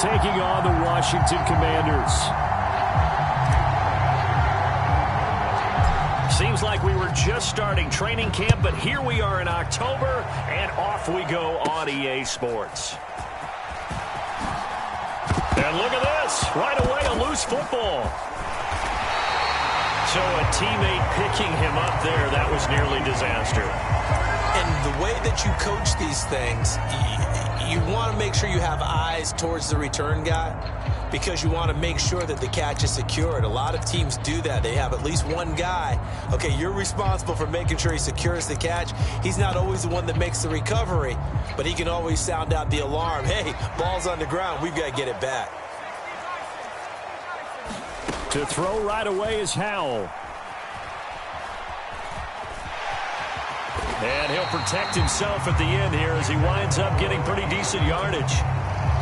taking on the Washington Commanders. Seems like we were just starting training camp, but here we are in October, and off we go on EA Sports. And look at this. Right away, a loose football. So a teammate picking him up there, that was nearly disaster. And the way that you coach these things, you want to make sure you have eyes towards the return guy because you want to make sure that the catch is secured. A lot of teams do that. They have at least one guy. Okay, you're responsible for making sure he secures the catch. He's not always the one that makes the recovery, but he can always sound out the alarm. Hey, ball's on the ground. We've got to get it back. To throw right away is Howell. And he'll protect himself at the end here as he winds up getting pretty decent yardage.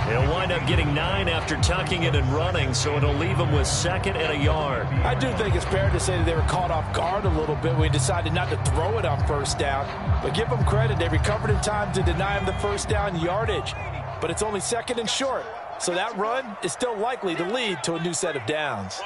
He'll wind up getting 9 after tucking it and running, so it'll leave him with 2nd and a yard. I do think it's fair to say that they were caught off guard a little bit when we decided not to throw it on first down. But give them credit. They recovered in time to deny him the first down yardage. But it's only 2nd and short. So that run is still likely to lead to a new set of downs.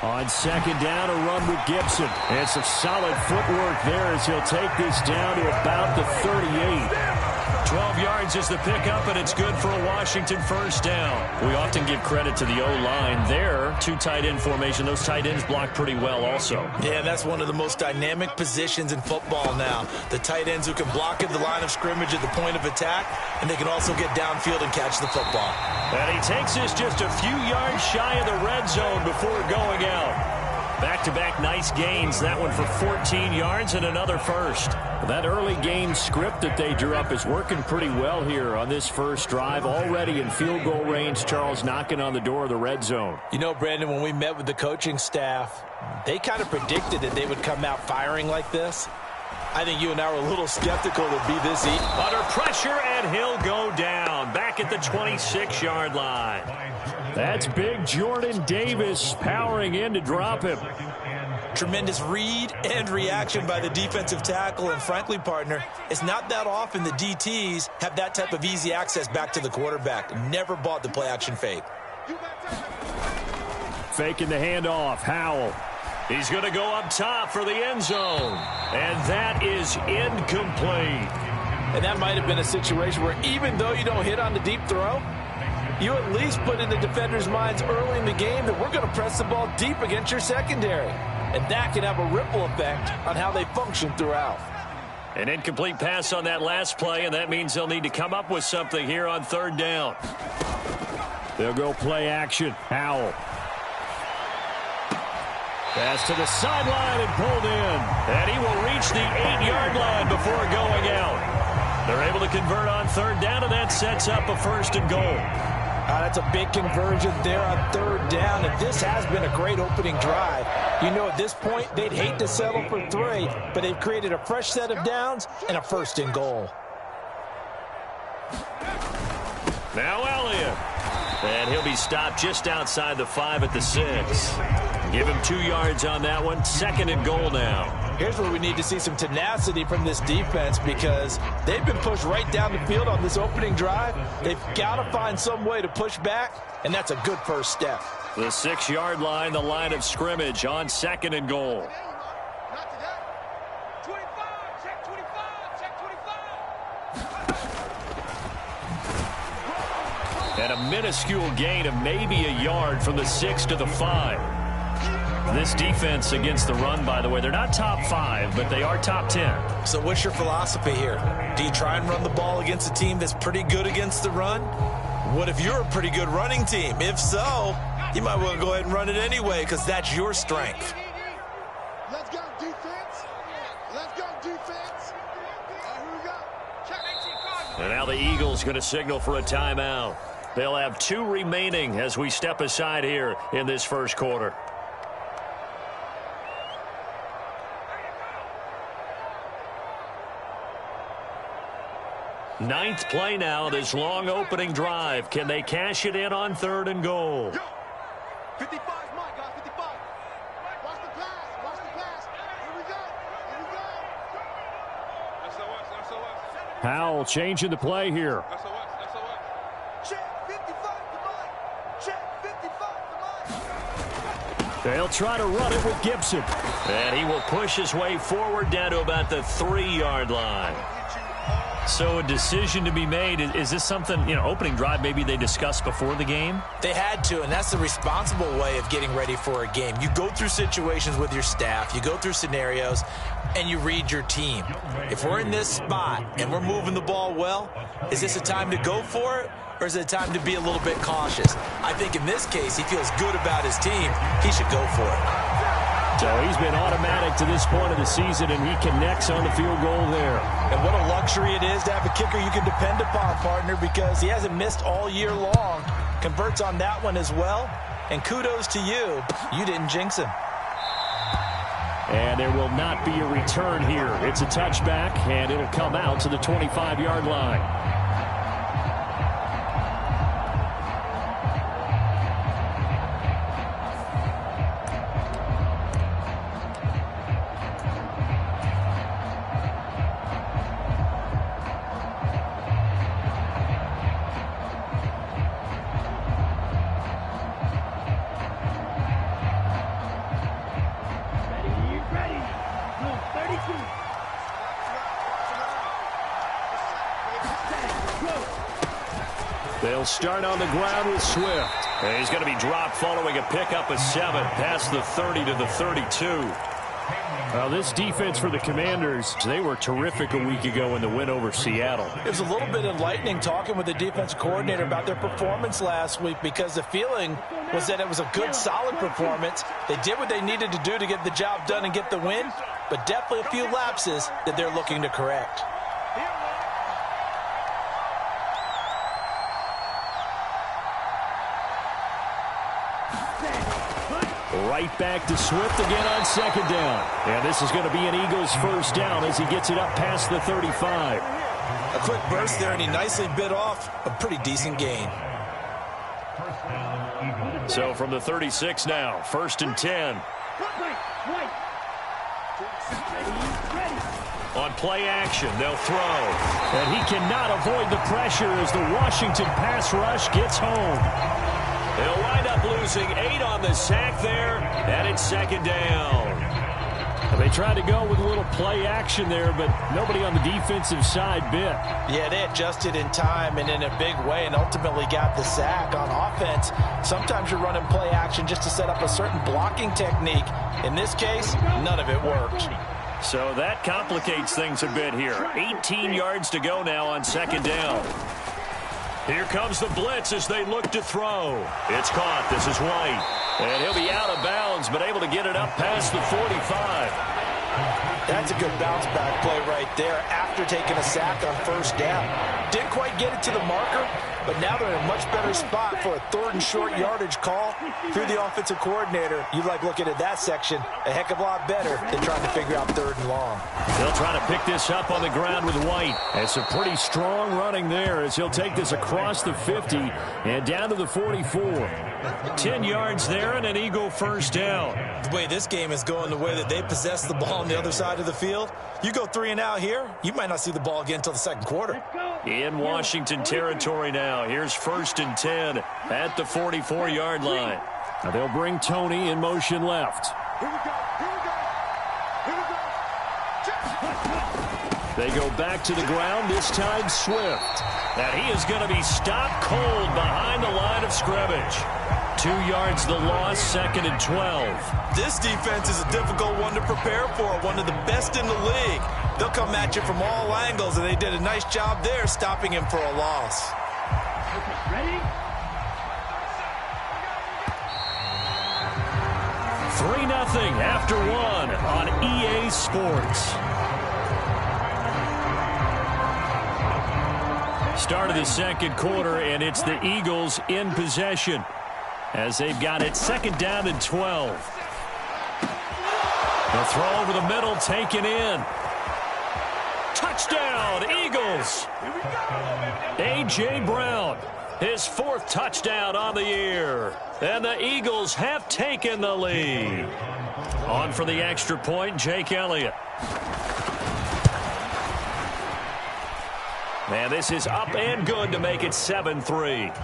On 2nd down, a run with Gibson. And some solid footwork there as he'll take this down to about the 38. 12 yards is the pickup, and it's good for a Washington first down. We often give credit to the O-line there. 2 tight end formation. Those tight ends block pretty well also. Yeah, that's one of the most dynamic positions in football now. The tight ends who can block at the line of scrimmage at the point of attack, and they can also get downfield and catch the football. And he takes this just a few yards shy of the red zone before going out. Back-to-back nice gains. That one for 14 yards and another first. That early game script that they drew up is working pretty well here on this first drive. Already in field goal range, Charles knocking on the door of the red zone. You know, Brandon, when we met with the coaching staff, they kind of predicted that they would come out firing like this. I think you and I were a little skeptical it would be this easy. Under pressure, and he'll go down. Back at the 26-yard line. That's big Jordan Davis powering in to drop him. Tremendous read and reaction by the defensive tackle. And frankly, partner, it's not that often the DTs have that type of easy access back to the quarterback. Never bought the play-action fake. Faking the handoff. Howell. He's going to go up top for the end zone. And that is incomplete. And that might have been a situation where even though you don't hit on the deep throw, you at least put in the defenders' minds early in the game that we're going to press the ball deep against your secondary. And that can have a ripple effect on how they function throughout. An incomplete pass on that last play, and that means they'll need to come up with something here on 3rd down. They'll go play action. Howell. Pass to the sideline and pulled in. And he will reach the 8-yard line before going out. They're able to convert on 3rd down, and that sets up a 1st and goal. That's a big conversion there on 3rd down, and this has been a great opening drive. You know, at this point, they'd hate to settle for 3, but they've created a fresh set of downs and a 1st and goal. Now Elliott. And he'll be stopped just outside the 5 at the 6. Give him 2 yards on that one. 2nd and goal now. Here's where we need to see some tenacity from this defense because they've been pushed right down the field on this opening drive. They've got to find some way to push back, and that's a good first step. The 6-yard line, the line of scrimmage on 2nd and goal. And a minuscule gain of maybe a yard from the 6 to the 5. This defense against the run, by the way, they're not top 5, but they are top 10. So what's your philosophy here? Do you try and run the ball against a team that's pretty good against the run? What if you're a pretty good running team? If so, you might want to go ahead and run it anyway because that's your strength. Let's go, defense. Let's go, defense. Here we go. And now the Eagles going to signal for a timeout. They'll have 2 remaining as we step aside here in this first quarter. Ninth play now, this long opening drive. Can they cash it in on 3rd and goal? 55 is mine, guys, 55. Watch the pass, watch the pass. Here we go, here we go. Powell changing the play here. Check 55 to Mike. Check 55 to Mike. They'll try to run it with Gibson. And he will push his way forward down to about the 3-yard line. So a decision to be made. Is this something, opening drive maybe they discussed before the game? They had to, and that's the responsible way of getting ready for a game. You go through situations with your staff, you go through scenarios, and you read your team. If we're in this spot and we're moving the ball well, is this a time to go for it, or is it a time to be a little bit cautious? I think in this case, he feels good about his team. He should go for it. So he's been automatic to this point of the season, and he connects on the field goal there. And what a luxury it is to have a kicker you can depend upon, partner, because he hasn't missed all year long. Converts on that one as well. And kudos to you. You didn't jinx him. And there will not be a return here. It's a touchback, and it'll come out to the 25-yard line. They'll start on the ground with Swift. And he's going to be dropped following a pickup of 7 past the 30 to the 32. Well, this defense for the Commanders, they were terrific a week ago in the win over Seattle. It was a little bit enlightening talking with the defensive coordinator about their performance last week, because the feeling was that it was a good, solid performance. They did what they needed to do to get the job done and get the win, but definitely a few lapses that they're looking to correct. Right back to Swift again on second down. And this is going to be an Eagles first down as he gets it up past the 35. A quick burst there, and he nicely bit off a pretty decent gain. So from the 36 now, 1st and 10. On play action, they'll throw. And he cannot avoid the pressure as the Washington pass rush gets home. They'll wind up losing 8 on the sack there, and it's 2nd down. And they tried to go with a little play action there, but nobody on the defensive side bit. Yeah, they adjusted in time and in a big way and ultimately got the sack. On offense, sometimes you're running play action just to set up a certain blocking technique. In this case, none of it worked. So that complicates things a bit here. 18 yards to go now on 2nd down. Here comes the blitz as they look to throw. It's caught. This is White. And he'll be out of bounds, but able to get it up past the 45. That's a good bounce back play right there after taking a sack on 1st down. Didn't quite get it to the marker, but now they're in a much better spot for a 3rd and short yardage call through the offensive coordinator. You like looking at that section a heck of a lot better than trying to figure out 3rd and long. They'll try to pick this up on the ground with White. And some pretty strong running there as he'll take this across the 50 and down to the 44. 10 yards there and an Eagle first down. The way this game is going, the way that they possess the ball on the other side of the field, you go 3 and out here, you might not see the ball again until the 2nd quarter. In Washington territory now. Here's 1st and 10 at the 44-yard line. Now they'll bring Tony in motion left. Here we go. They go back to the ground, this time Swift. And he is going to be stopped cold behind the line of scrimmage. 2 yards the loss, 2nd and 12. This defense is a difficult one to prepare for, one of the best in the league. They'll come at you from all angles, and they did a nice job there stopping him for a loss. Ready? 3-0 after 1 on EA Sports. Start of the 2nd quarter, and it's the Eagles in possession as they've got it 2nd down and 12. The throw over the middle taken in. Touchdown, Eagles. A.J. Brown, his 4th touchdown on the year. And the Eagles have taken the lead. On for the extra point, Jake Elliott. And this is up and good to make it 7-3.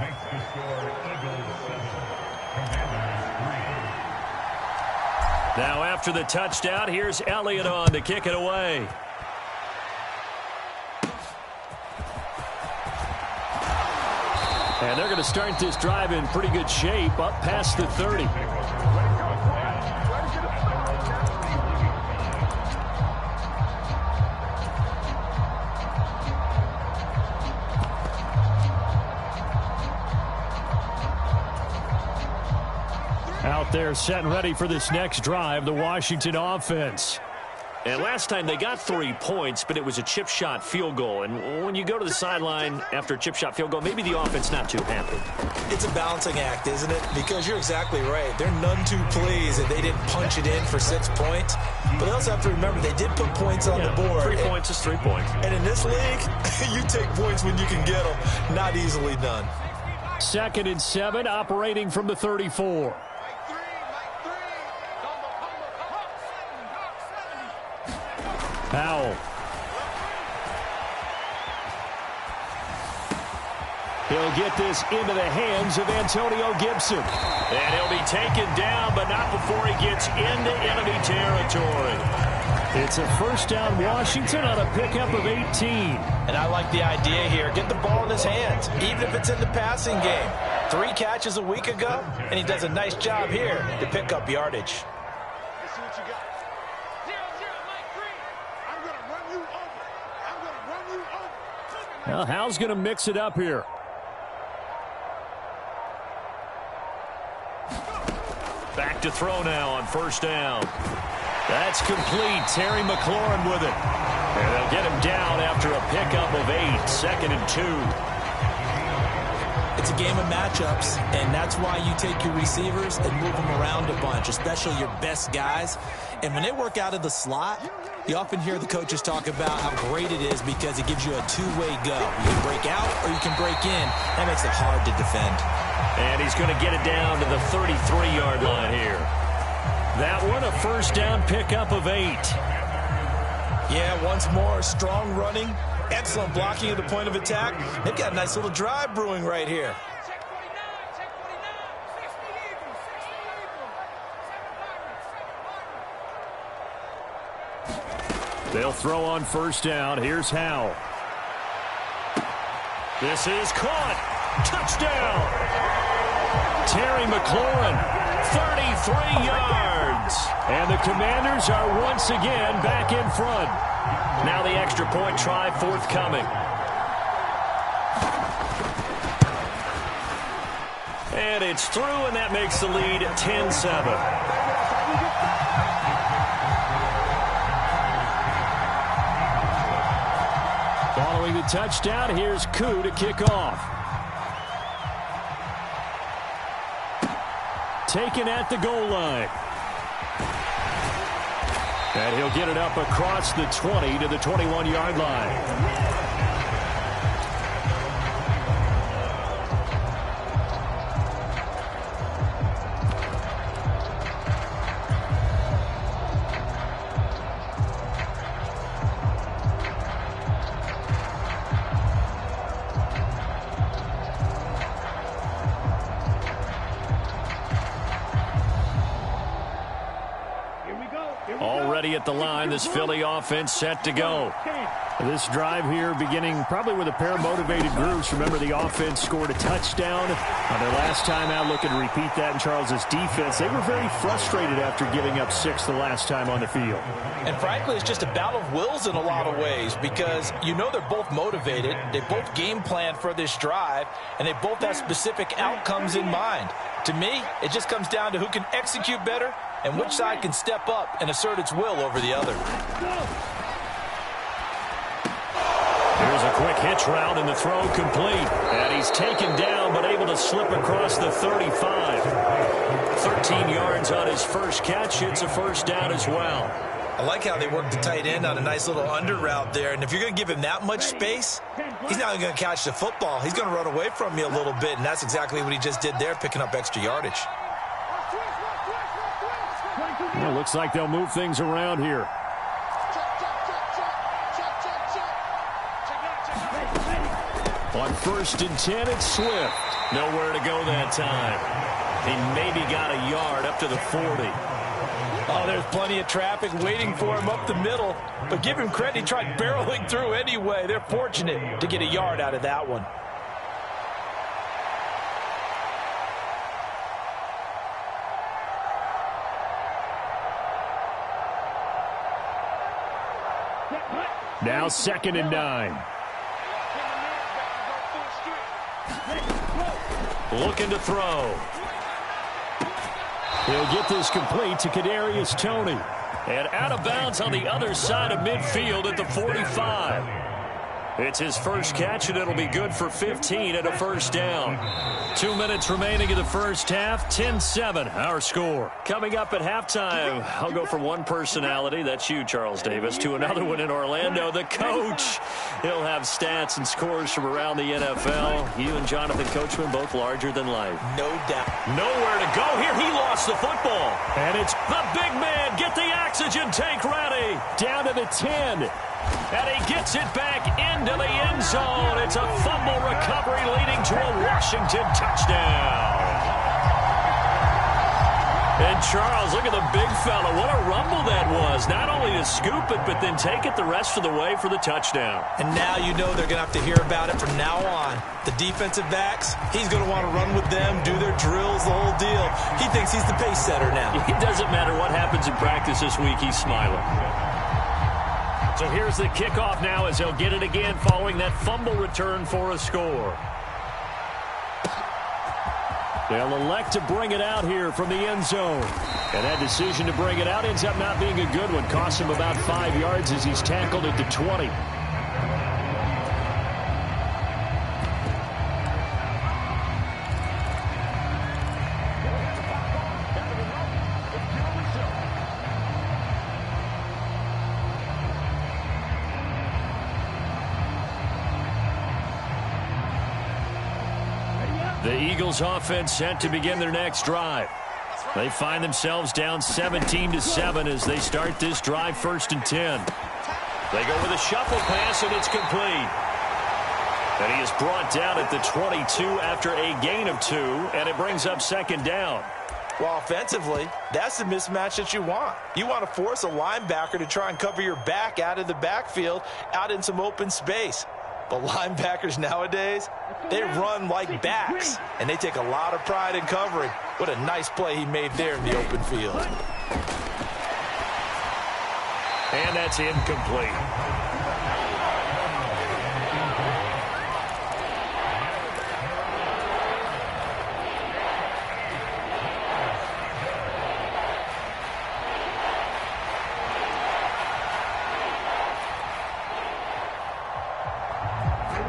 Now after the touchdown, here's Elliott on to kick it away. And they're going to start this drive in pretty good shape, up past the 30. Out there set and ready for this next drive, the Washington offense. And last time they got 3 points, but it was a chip shot field goal. And when you go to the sideline after a chip shot field goal, maybe the offense not too happy. It's a balancing act, isn't it? Because you're exactly right. They're none too pleased that they didn't punch it in for 6 points. But they also have to remember they did put points on the board. 3 points is 3 points. And in this league, you take points when you can get them. Not easily done. 2nd and 7, operating from the 34. Powell. He'll get this into the hands of Antonio Gibson. And he'll be taken down, but not before he gets into enemy territory. It's a first down Washington on a pickup of 18. And I like the idea here. Get the ball in his hands, even if it's in the passing game. 3 catches a week ago, and he does a nice job here to pick up yardage. Well, Hal's going to mix it up here. Back to throw now on first down. That's complete. Terry McLaurin with it. And they'll get him down after a pickup of 8. 2nd and 2. It's a game of matchups, and that's why you take your receivers and move them around a bunch, especially your best guys. And when they work out of the slot, you often hear the coaches talk about how great it is because it gives you a two-way go. You can break out or you can break in. That makes it hard to defend. And he's going to get it down to the 33-yard line here. That one, a first down pickup of 8. Yeah, once more, strong running, excellent blocking at the point of attack. They've got a nice little drive brewing right here. They'll throw on first down. Here's Hal. This is caught. Touchdown. Terry McLaurin, 33 yards. And the Commanders are once again back in front. Now the extra point try forthcoming. And it's through, and that makes the lead 10-7. Following the touchdown, here's Koo to kick off. Taken at the goal line. And he'll get it up across the 20 to the 21-yard line. Already at the line, this Philly offense set to go. This drive here beginning probably with a pair of motivated groups. Remember, the offense scored a touchdown on their last time out. Looking to repeat that in Charles's defense. They were very frustrated after giving up 6 the last time on the field. And frankly, it's just a battle of wills in a lot of ways because you know they're both motivated. They both game plan for this drive, and they both have specific outcomes in mind. To me, it just comes down to who can execute better and which side can step up and assert its will over the other. Here's a quick hitch route, and the throw complete. And he's taken down, but able to slip across the 35. 13 yards on his first catch. It's a first down as well. I like how they work the tight end on a nice little under route there. And if you're going to give him that much space, he's not going to catch the football. He's going to run away from you a little bit, and that's exactly what he just did there, picking up extra yardage. Well, looks like they'll move things around here. On 1st and 10, it's Swift. Nowhere to go that time. He maybe got a yard up to the 40. Oh, there's plenty of traffic waiting for him up the middle. But give him credit, he tried barreling through anyway. They're fortunate to get a yard out of that one. Now 2nd and 9. Looking to throw. He'll get this complete to Kadarius Toney. And out of bounds on the other side of midfield at the 45. It's his first catch, and it'll be good for 15 and a first down. 2 minutes remaining in the first half. 10-7, our score. Coming up at halftime, I'll go from one personality, that's you, Charles Davis, to another one in Orlando, the coach. He'll have stats and scores from around the NFL. You and Jonathan Coachman both larger than life. No doubt. Nowhere to go here. He lost the football. And it's the big man. Get the oxygen tank ready. Down to the 10. And he gets it back into the end zone. It's a fumble recovery leading to a Washington touchdown. And Charles, look at the big fella. What a rumble that was. Not only to scoop it, but then take it the rest of the way for the touchdown. And now you know they're going to have to hear about it from now on. The defensive backs, he's going to want to run with them, do their drills, the whole deal. He thinks he's the pace setter now. It doesn't matter what happens in practice this week. He's smiling. So here's the kickoff now as they'll get it again following that fumble return for a score. They'll elect to bring it out here from the end zone. And that decision to bring it out ends up not being a good one. Costs him about 5 yards as he's tackled at the 20. The Eagles offense set to begin their next drive. They find themselves down 17-7 as they start this drive 1st and 10. They go with a shuffle pass and it's complete. And he is brought down at the 22 after a gain of 2, and it brings up 2nd down. Well, offensively, that's the mismatch that you want. You want to force a linebacker to try and cover your back out of the backfield, out in some open space. But linebackers nowadays, they run like backs, and they take a lot of pride in covering. What a nice play he made there in the open field. And that's incomplete.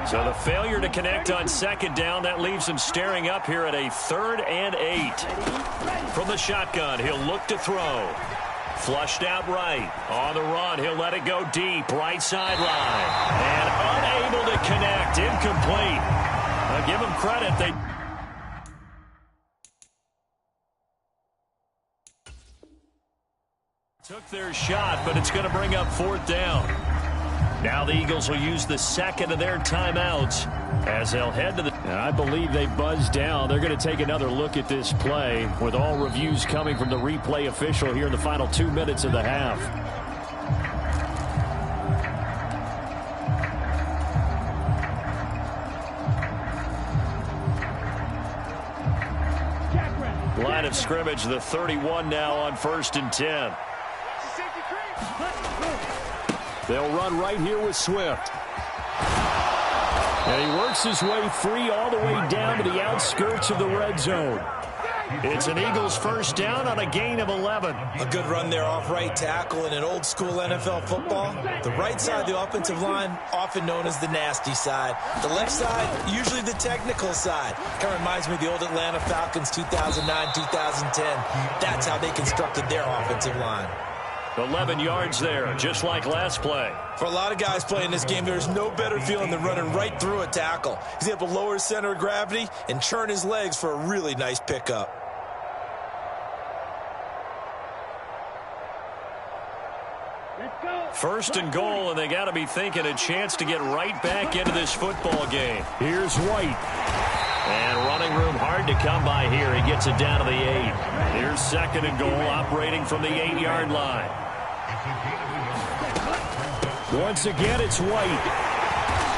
So the failure to connect on 2nd down, that leaves him staring up here at a 3rd and 8. From the shotgun, he'll look to throw. Flushed out right. On the run, he'll let it go deep. Right sideline. And unable to connect. Incomplete. I'll give him credit. They took their shot, but it's going to bring up 4th down. Now the Eagles will use the 2nd of their timeouts as they'll head to the... And I believe they buzzed down. They're going to take another look at this play with all reviews coming from the replay official here in the final 2 minutes of the half. Line of scrimmage, the 31 now on 1st and 10. They'll run right here with Swift. And he works his way free all the way down to the outskirts of the red zone. It's an Eagles 1st down on a gain of 11. A good run there off right tackle in an old school NFL football. The right side of the offensive line, often known as the nasty side. The left side, usually the technical side. Kind of reminds me of the old Atlanta Falcons 2009, 2010. That's how they constructed their offensive line. 11 yards there, just like last play. For a lot of guys playing this game, there's no better feeling than running right through a tackle. He's able to lower his center of gravity and churn his legs for a really nice pickup. First and goal, and they got to be thinking a chance to get right back into this football game. Here's White. And running room hard to come by here. He gets it down to the 8. Here's second and goal, operating from the 8-yard line. Once again, it's White.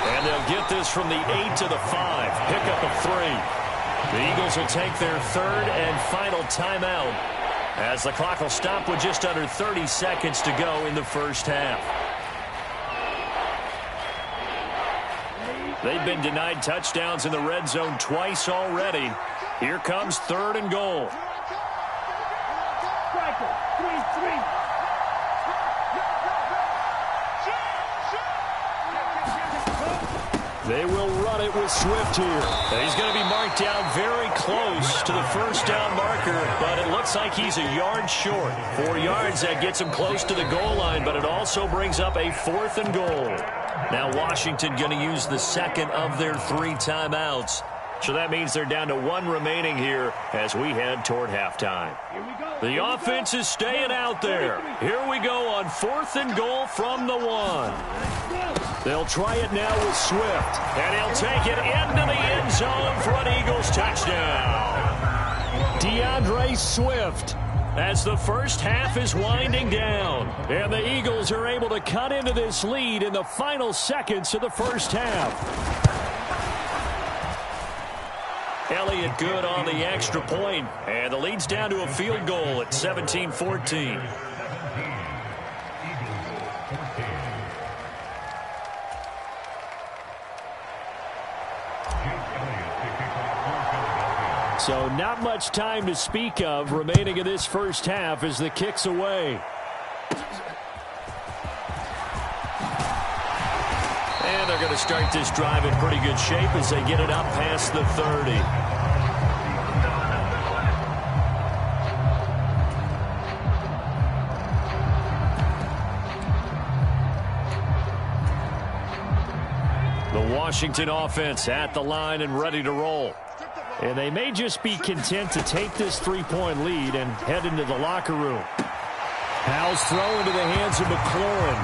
And they'll get this from the 8 to the 5. Pickup of 3. The Eagles will take their third and final timeout, as the clock will stop with just under 30 seconds to go in the first half. They've been denied touchdowns in the red zone twice already. Here comes third and goal. They will run it with Swift here. He's going to be marked down very close to the first down marker, but it looks like he's a yard short. 4 yards, that gets him close to the goal line, but it also brings up a 4th and goal. Now Washington going to use the second of their 3 timeouts. So that means they're down to 1 remaining here as we head toward halftime. The offense is staying out there. Here we go on 4th and goal from the 1. They'll try it now with Swift, and he'll take it into the end zone for an Eagles touchdown. DeAndre Swift, as the first half is winding down, and the Eagles are able to cut into this lead in the final seconds of the first half. Elliott good on the extra point, and the lead's down to a field goal at 17-14. So not much time to speak of remaining in this first half as the kick's away. And they're going to start this drive in pretty good shape as they get it up past the 30. The Washington offense at the line and ready to roll. And they may just be content to take this 3-point lead and head into the locker room. Howell's throw into the hands of McLaurin.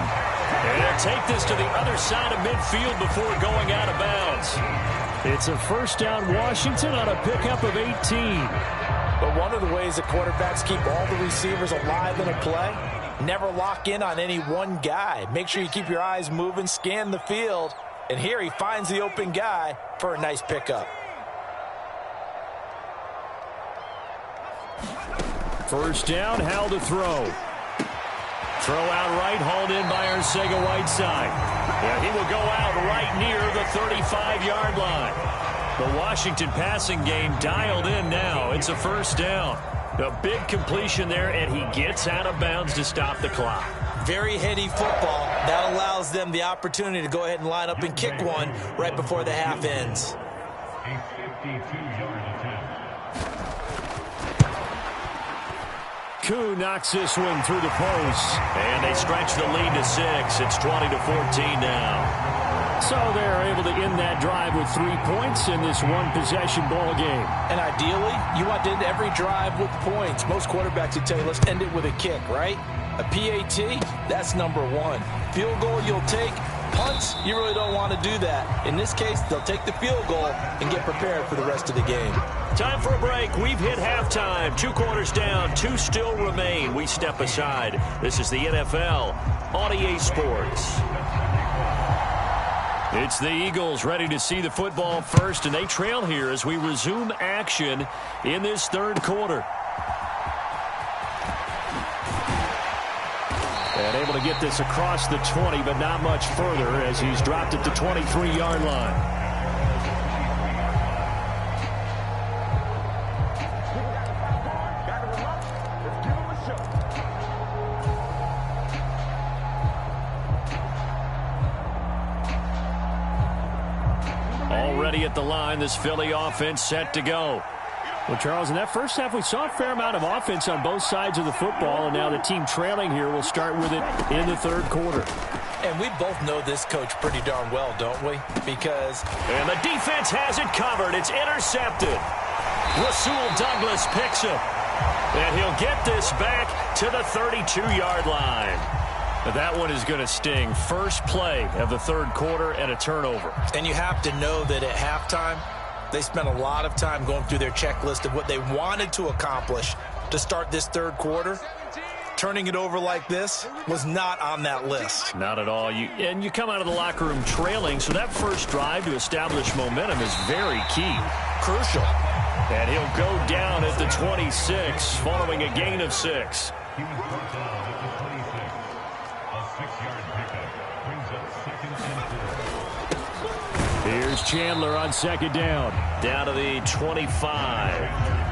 And they'll take this to the other side of midfield before going out of bounds. It's a first down Washington on a pickup of 18. But one of the ways that quarterbacks keep all the receivers alive in a play, never lock in on any one guy. Make sure you keep your eyes moving, scan the field. And here he finds the open guy for a nice pickup. First down, Howell to throw. Throw out right, hauled in by Arcega-Whiteside. Yeah, he will go out right near the 35-yard line. The Washington passing game dialed in now. It's a first down. A big completion there, and he gets out of bounds to stop the clock. Very heady football. That allows them the opportunity to go ahead and line up and kick one right before the half ends. A 52-yard attempt. Koo knocks this one through the post. And they stretch the lead to 6. It's 20-14 now. So they're able to end that drive with 3 points in this one-possession ball game. And ideally, you want to end every drive with points. Most quarterbacks would tell you, let's end it with a kick, right? A PAT, that's number 1. Field goal you'll take. Punts, you really don't want to do that. In this case, they'll take the field goal and get prepared for the rest of the game. Time for a break. We've hit halftime. 2 quarters down. 2 still remain. We step aside. This is the NFL on EA Sports. It's the Eagles ready to see the football first, and they trail here as we resume action in this third quarter. And able to get this across the 20, but not much further as he's dropped at the 23-yard line. Already at the line, this Philly offense set to go. Well, Charles, in that first half, we saw a fair amount of offense on both sides of the football, and now the team trailing here will start with it in the third quarter. And we both know this coach pretty darn well, don't we? Because... And the defense has it covered. It's intercepted. Rasul Douglas picks it. And he'll get this back to the 32-yard line. That one is going to sting. First play of the third quarter and a turnover. And you have to know that at halftime, they spent a lot of time going through their checklist of what they wanted to accomplish to start this third quarter. Turning it over like this was not on that list. Not at all. You come out of the locker room trailing, so that first drive to establish momentum is very key. Crucial. And he'll go down at the 26 following a gain of 6. He was brought down at the 26. A 6-yard pickup brings up 2nd and 4. Here's Chandler on 2nd down. Down to the 25.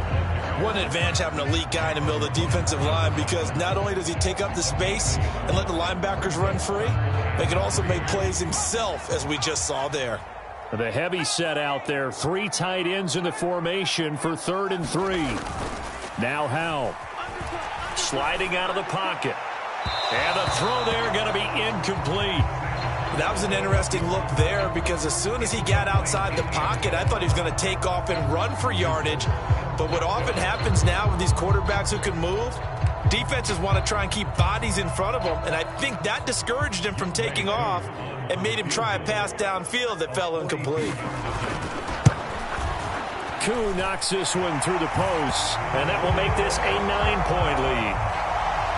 What an advantage having an elite guy in the middle of the defensive line, because not only does he take up the space and let the linebackers run free, they can also make plays himself, as we just saw there. The heavy set out there. 3 tight ends in the formation for 3rd and 3. Now Howell. Sliding out of the pocket. And the throw there going to be incomplete. That was an interesting look there, because as soon as he got outside the pocket, I thought he was going to take off and run for yardage. But what often happens now with these quarterbacks who can move, defenses want to try and keep bodies in front of them, and I think that discouraged him from taking off and made him try a pass downfield that fell incomplete. Koo knocks this one through the post, and that will make this a 9-point lead.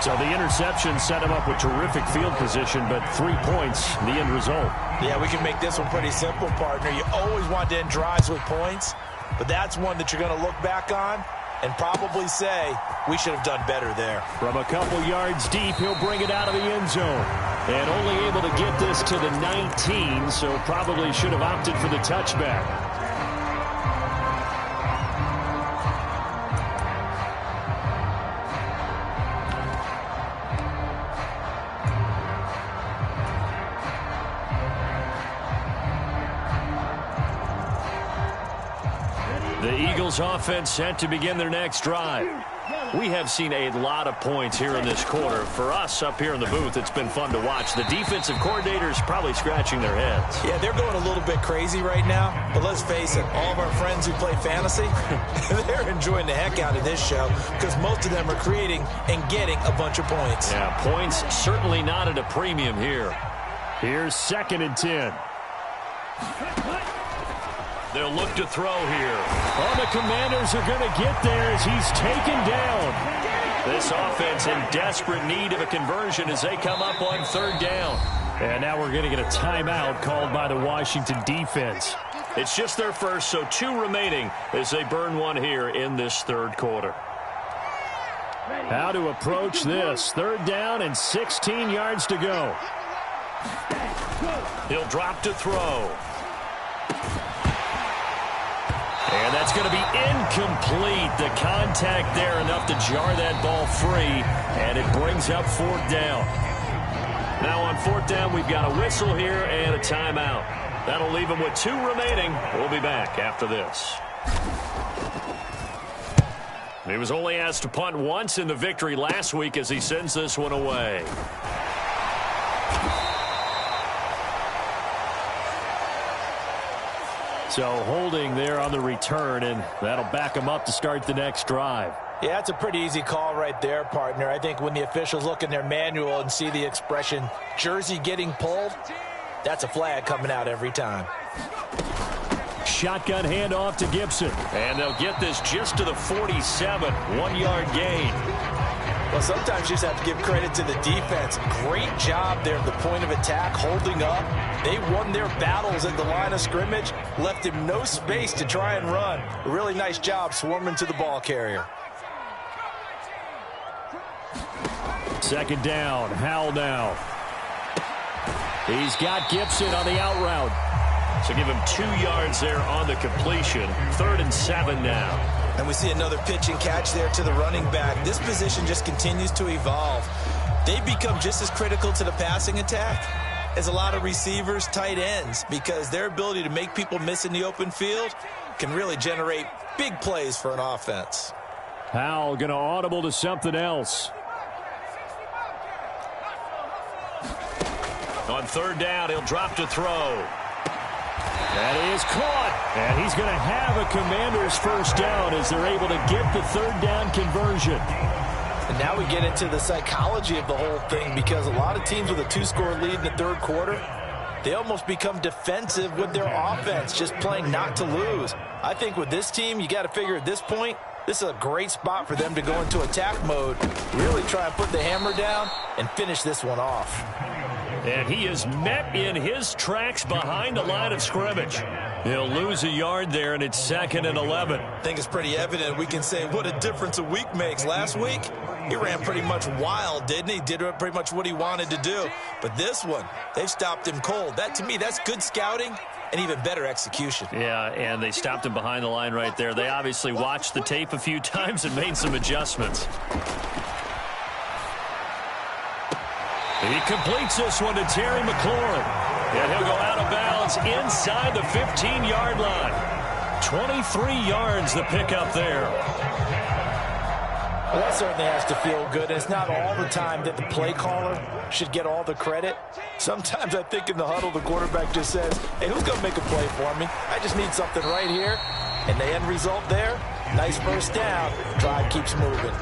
So the interception set him up with terrific field position, but 3 points, the end result. Yeah, we can make this one pretty simple, partner. You always want to end drives with points, but that's one that you're going to look back on and probably say, we should have done better there. From a couple yards deep, he'll bring it out of the end zone. And only able to get this to the 19, so probably should have opted for the touchback. The Eagles offense set to begin their next drive. We have seen a lot of points here in this quarter. For us up here in the booth, it's been fun to watch. The defensive coordinators probably scratching their heads. Yeah, they're going a little bit crazy right now. But let's face it, all of our friends who play fantasy, they're enjoying the heck out of this show, because most of them are creating and getting a bunch of points. Yeah, points certainly not at a premium here. Here's 2nd and 10. They'll look to throw here. Oh, the Commanders are going to get there as he's taken down. This offense in desperate need of a conversion as they come up on 3rd down. And now we're going to get a timeout called by the Washington defense. It's just their first, so 2 remaining as they burn one here in this third quarter. How to approach this. 3rd down and 16 yards to go. He'll drop to throw. And that's going to be incomplete. The contact there enough to jar that ball free, and it brings up 4th down. Now on 4th down, we've got a whistle here and a timeout. That'll leave them with 2 remaining. We'll be back after this. He was only asked to punt once in the victory last week as he sends this one away. So holding there on the return, and that'll back them up to start the next drive. Yeah, that's a pretty easy call right there, partner. I think when the officials look in their manual and see the expression jersey getting pulled, that's a flag coming out every time. Shotgun handoff to Gibson. And they'll get this just to the 47. 1-yard gain. Well, sometimes you just have to give credit to the defense. Great job there at the point of attack, holding up. They won their battles at the line of scrimmage, left him no space to try and run. A really nice job swarming to the ball carrier. 2nd down, Howell now. He's got Gibson on the out route. So give him 2 yards there on the completion. 3rd and 7 now. And we see another pitch and catch there to the running back. This position just continues to evolve. They become just as critical to the passing attack as a lot of receivers, tight ends, because their ability to make people miss in the open field can really generate big plays for an offense. Howell going to audible to something else. On 3rd down, he'll drop to throw. That is caught, and he's going to have a Commanders first down as they're able to get the 3rd down conversion. And now we get into the psychology of the whole thing, because a lot of teams with a 2-score lead in the third quarter, they almost become defensive with their offense, just playing not to lose. I think with this team, you got to figure at this point, this is a great spot for them to go into attack mode, really try and put the hammer down and finish this one off. And he is met in his tracks behind the line of scrimmage. He'll lose a yard there, and it's 2nd and 11. I think it's pretty evident. We can say what a difference a week makes. Last week, he ran pretty much wild, didn't he? Did pretty much what he wanted to do. But this one, they've stopped him cold. That, to me, that's good scouting and even better execution. Yeah, and they stopped him behind the line right there. They obviously watched the tape a few times and made some adjustments. He completes this one to Terry McLaurin. And he'll go out of bounds inside the 15-yard line. 23 yards the pickup there. Well, that certainly has to feel good. And it's not all the time that the play caller should get all the credit. Sometimes I think in the huddle, the quarterback just says, hey, who's going to make a play for me? I just need something right here. And the end result there, nice first down. Drive keeps moving.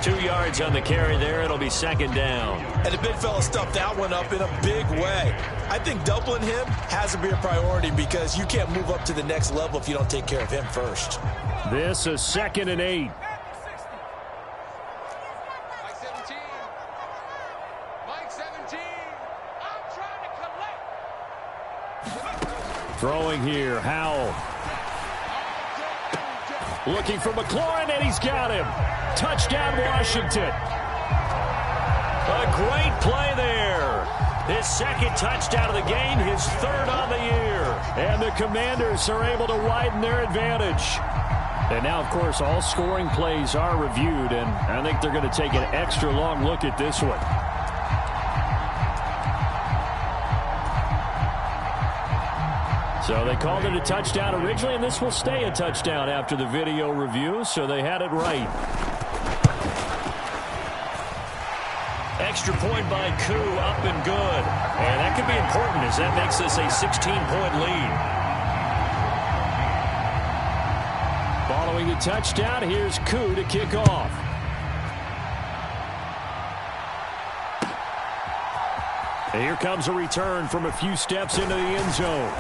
2 yards on the carry there. It'll be 2nd down. And the big fella stuffed that one up in a big way. I think doubling him has to be a priority, because you can't move up to the next level if you don't take care of him first. This is 2nd and 8. Throwing here, Howell. Looking for McLaurin, and he's got him. Touchdown, Washington. A great play there. His 2nd touchdown of the game, his 3rd on the year. And the Commanders are able to widen their advantage. And now, of course, all scoring plays are reviewed, and I think they're going to take an extra long look at this one. So they called it a touchdown originally, and this will stay a touchdown after the video review, so they had it right. Extra point by Koo, up and good. And that could be important, as that makes this a 16-point lead. Following the touchdown, here's Koo to kick off. And here comes a return from a few steps into the end zone.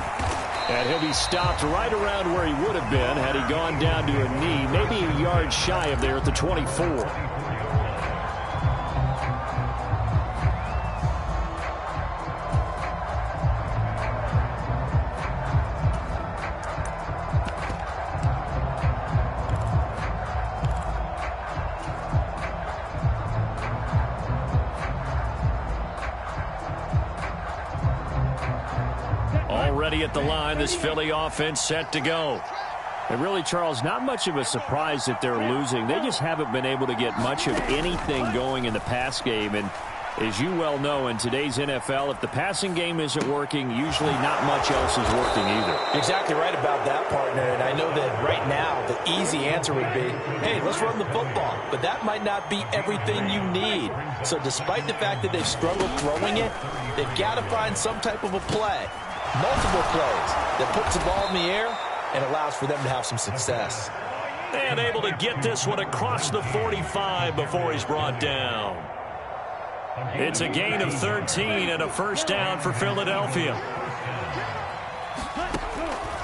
And he'll be stopped right around where he would have been had he gone down to a knee, maybe a yard shy of there at the 24. Already at the line, this Philly offense set to go. And really, Charles, not much of a surprise that they're losing. They just haven't been able to get much of anything going in the pass game. And as you well know, in today's NFL, if the passing game isn't working, usually not much else is working either. You're exactly right about that, partner. And I know that right now the easy answer would be, hey, let's run the football. But that might not be everything you need. So despite the fact that they've struggled throwing it, they've got to find some type of a play. Multiple plays that puts the ball in the air and allows for them to have some success. And able to get this one across the 45 before he's brought down. It's a gain of 13 and a first down for Philadelphia.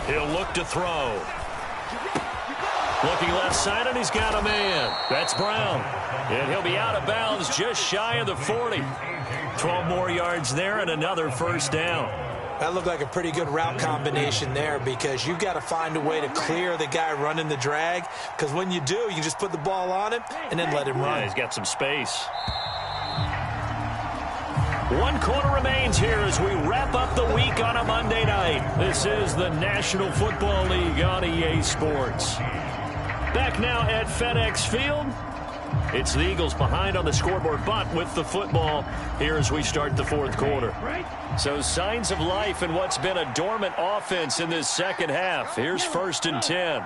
He'll look to throw. Looking left side, and he's got a man. That's Brown. And he'll be out of bounds just shy of the 40. 12 more yards there and another first down. That looked like a pretty good route combination there, because you've got to find a way to clear the guy running the drag, because when you do, you can just put the ball on him and then let him run. Yeah, he's got some space. 1 quarter remains here as we wrap up the week on a Monday night. This is the National Football League on EA Sports. Back now at FedEx Field. It's the Eagles behind on the scoreboard, but with the football here as we start the 4th quarter. So signs of life in what's been a dormant offense in this second half. Here's 1st and 10.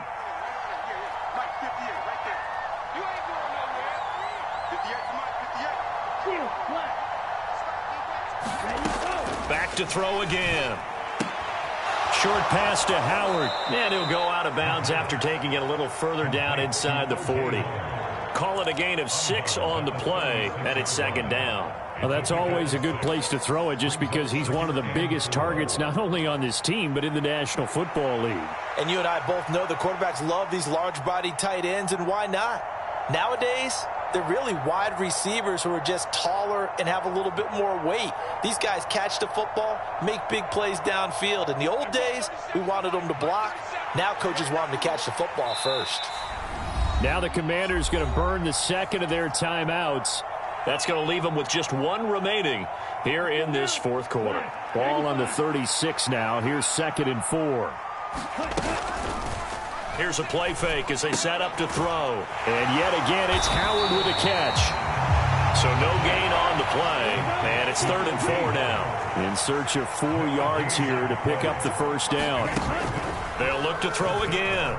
Back to throw again. Short pass to Howard. And he'll go out of bounds after taking it a little further down inside the 40. call it a gain of 6 on the play, and it's second down. Well, that's always a good place to throw it just because he's one of the biggest targets not only on this team but in the National Football League. And you and I both know the quarterbacks love these large-bodied tight ends, and why not? Nowadays, they're really wide receivers who are just taller and have a little bit more weight. These guys catch the football, make big plays downfield. In the old days, we wanted them to block. Now coaches want them to catch the football first. Now the Commanders going to burn the second of their timeouts. That's going to leave them with just 1 remaining here in this fourth quarter. Ball on the 36 now. Here's 2nd and 4. Here's a play fake as they set up to throw. And yet again, it's Howard with a catch. So no gain on the play, and it's 3rd and 4 now. In search of 4 yards here to pick up the first down. They'll look to throw again.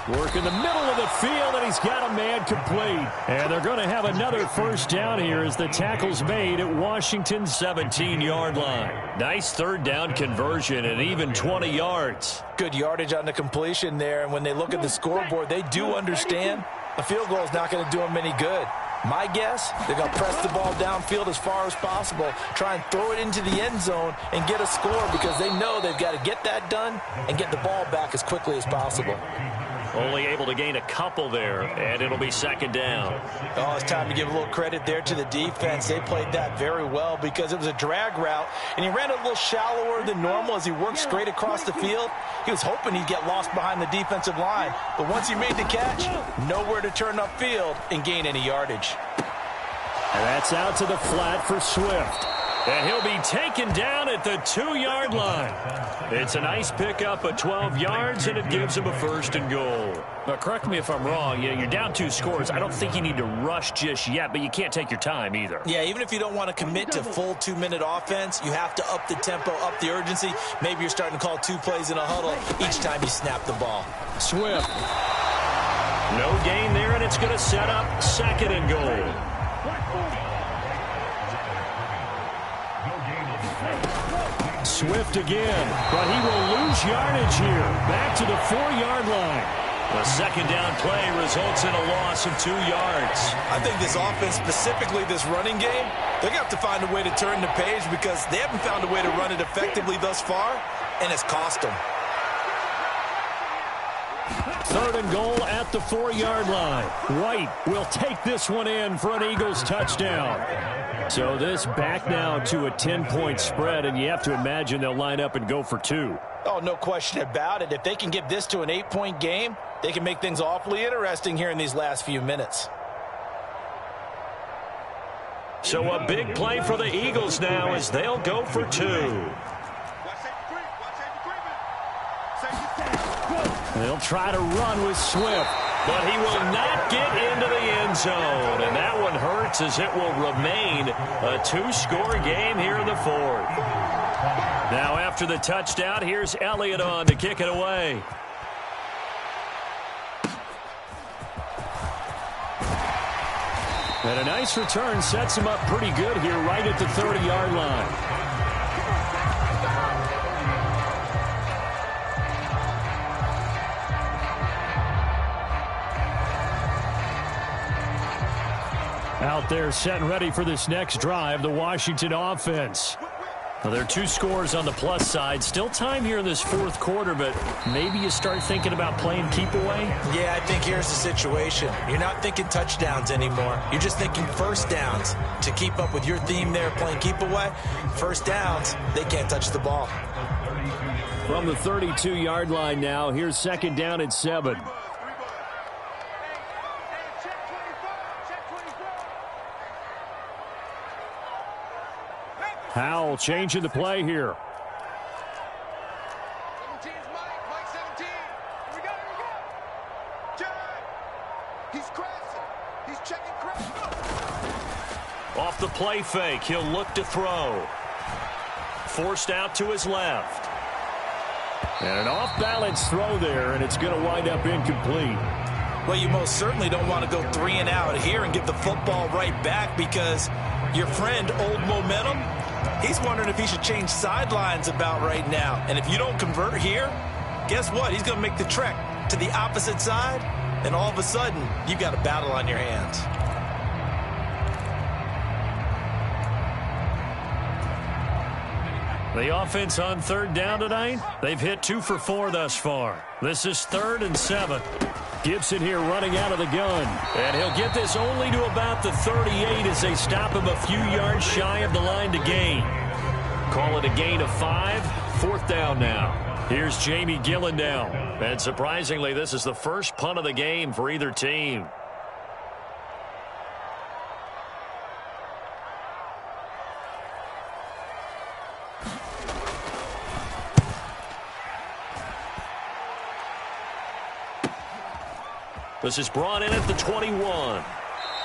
Work in the middle of the field, and he's got a man complete. And they're going to have another first down here as the tackle's made at Washington's 17-yard line. Nice 3rd down conversion and even 20 yards. Good yardage on the completion there, and when they look at the scoreboard, they do understand a field goal is not going to do them any good. My guess, they're going to press the ball downfield as far as possible, try and throw it into the end zone and get a score because they know they've got to get that done and get the ball back as quickly as possible. Only able to gain a couple there, and it'll be 2nd down. Oh, it's time to give a little credit there to the defense. They played that very well because it was a drag route, and he ran a little shallower than normal as he worked straight across the field. He was hoping he'd get lost behind the defensive line, but once he made the catch, nowhere to turn upfield and gain any yardage. And that's out to the flat for Swift. And he'll be taken down at the 2-yard line. It's a nice pickup of 12 yards, and it gives him a 1st and goal. But correct me if I'm wrong. You're down 2 scores. I don't think you need to rush just yet, but you can't take your time either. Yeah, even if you don't want to commit to full 2-minute offense, you have to up the tempo, up the urgency. Maybe you're starting to call 2 plays in a huddle each time you snap the ball. Swift. No gain there, and it's going to set up 2nd and goal. Swift again, but he will lose yardage here. Back to the 4-yard line. A 2nd down play results in a loss of 2 yards. I think this offense, specifically this running game, they're going to have to find a way to turn the page because they haven't found a way to run it effectively thus far, and it's cost them. 3rd and goal at the 4-yard line. White will take this one in for an Eagles touchdown. So this back now to a 10-point spread, and you have to imagine they'll line up and go for 2. Oh, no question about it. If they can get this to an 8-point game, they can make things awfully interesting here in these last few minutes. So a big play for the Eagles now as they'll go for 2. They'll try to run with Swift. But he will not get into the end zone. And that one hurts as it will remain a 2-score game here in the 4th. Now after the touchdown, here's Elliott on to kick it away. And a nice return sets him up pretty good here right at the 30-yard line. Out there set and ready for this next drive, the Washington offense. Well, there are 2 scores on the plus side. Still time here in this 4th quarter, but maybe you start thinking about playing keep away? Yeah, I think here's the situation. You're not thinking touchdowns anymore. You're just thinking first downs. To keep up with your theme there, playing keep away, first downs, they can't touch the ball. From the 32-yard line now, here's 2nd down at 7. Howell changing the play here. 17's Mike 17. Here we go. He's crashing. He's checking crash. Off the play fake, he'll look to throw. Forced out to his left. And an off-balance throw there, and it's going to wind up incomplete. Well, you most certainly don't want to go 3 and out here and give the football right back because your friend, Old Momentum, he's wondering if he should change sidelines about right now. And if you don't convert here, guess what? He's going to make the trek to the opposite side, and all of a sudden, you've got a battle on your hands. The offense on third down tonight, they've hit 2 for 4 thus far. This is 3rd and 7. Gibson here running out of the gun. And he'll get this only to about the 38 as they stop him a few yards shy of the line to gain. Call it a gain of 5. 4th down now. Here's Jamie Gillen down. And surprisingly, this is the first punt of the game for either team. This is brought in at the 21.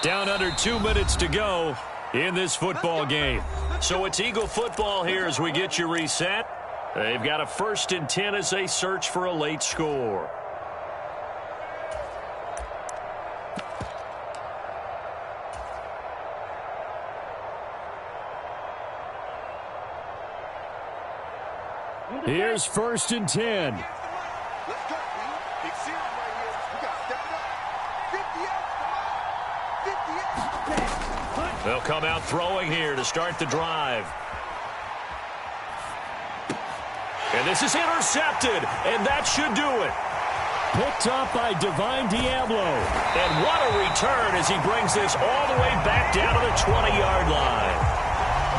Down under 2 minutes to go in this football game. So it's Eagle football here as we get you reset. They've got a 1st and 10 as they search for a late score. Here's 1st and 10. Let's go, man. Big series right here. We got to step it up. 58. They'll come out throwing here to start the drive. And this is intercepted, and that should do it. Picked up by Divine Diablo. And what a return as he brings this all the way back down to the 20-yard line.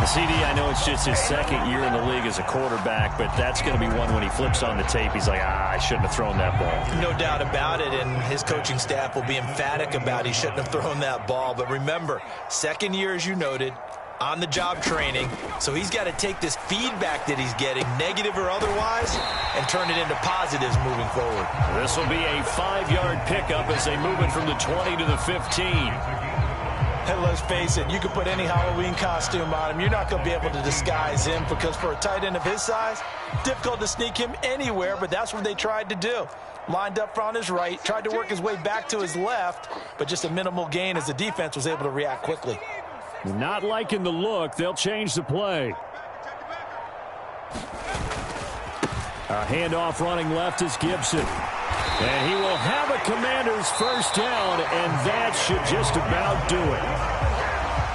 CD, I know it's just his 2nd year in the league as a quarterback, but that's going to be one when he flips on the tape. He's like, I shouldn't have thrown that ball. No doubt about it, and his coaching staff will be emphatic about he shouldn't have thrown that ball. But remember, 2nd year, as you noted, on-the-job training, so he's got to take this feedback that he's getting, negative or otherwise, and turn it into positives moving forward. This will be a 5-yard pickup as they move it from the 20 to the 15. Hey, let's face it, you can put any Halloween costume on him. You're not going to be able to disguise him because for a tight end of his size, difficult to sneak him anywhere, but that's what they tried to do. Lined up on his right, tried to work his way back to his left, but just a minimal gain as the defense was able to react quickly. Not liking the look. They'll change the play. A handoff running left is Gibson. And he will have a Commander's 1st down, and that should just about do it.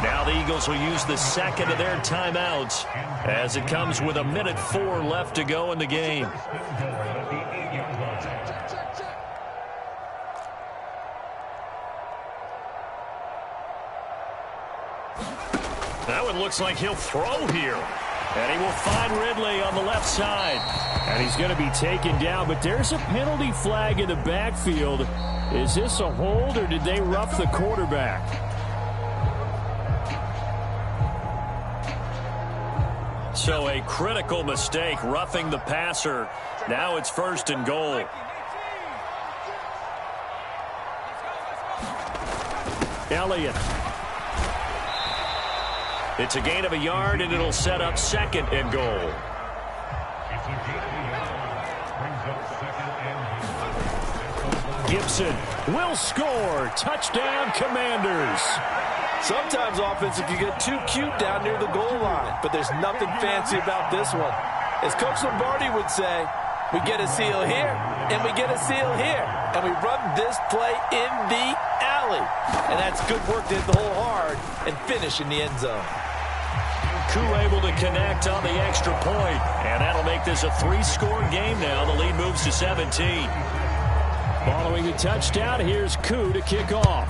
Now the Eagles will use the 2nd of their timeouts as it comes with 1:04 left to go in the game. That one looks like he'll throw here. And he will find Ridley on the left side. And he's going to be taken down, but there's a penalty flag in the backfield. Is this a hold, or did they rough the quarterback? So a critical mistake, roughing the passer. Now it's 1st and goal. Elliott. It's a gain of a yard, and it'll set up 2nd and goal. Gibson will score. Touchdown, Commanders. Sometimes offense can get too cute down near the goal line, but there's nothing fancy about this one. As Coach Lombardi would say, we get a seal here, and we get a seal here, and we run this play in the alley. And that's good work to hit the hole hard and finish in the end zone. Koo able to connect on the extra point, and that'll make this a 3-score game now. The lead moves to 17. Following the touchdown, here's Koo to kick off.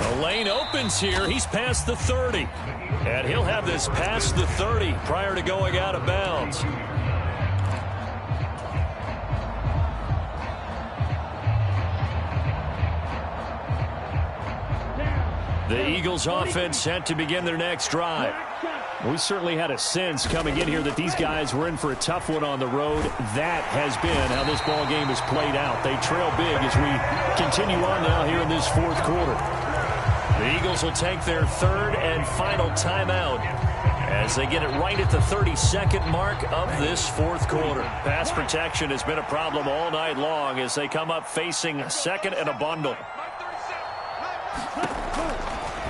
The lane opens here. He's past the 30. And he'll have this past the 30 prior to going out of bounds. The Eagles offense set to begin their next drive. We certainly had a sense coming in here that these guys were in for a tough one on the road. That has been how this ball game has played out. They trail big as we continue on now here in this 4th quarter. The Eagles will take their 3rd and final timeout as they get it right at the 32nd mark of this 4th quarter. Pass protection has been a problem all night long as they come up facing 2nd and a bundle.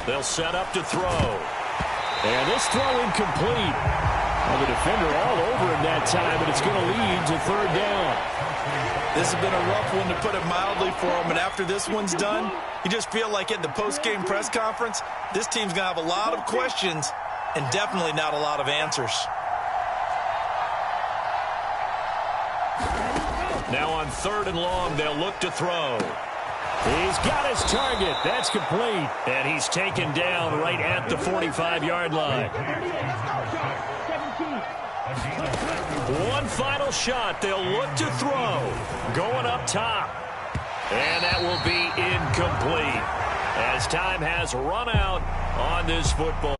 They'll set up to throw. And this throw incomplete. Well, the defender all over him that time, and it's going to lead to third down. This has been a rough one, to put it mildly, for him. And after this one's done, you just feel like at the post-game press conference, this team's going to have a lot of questions and definitely not a lot of answers. Now on 3rd and long, they'll look to throw. He's got his target. That's complete. And he's taken down right at the 45-yard line. One final shot. They'll look to throw. Going up top. And that will be incomplete, as time has run out on this football.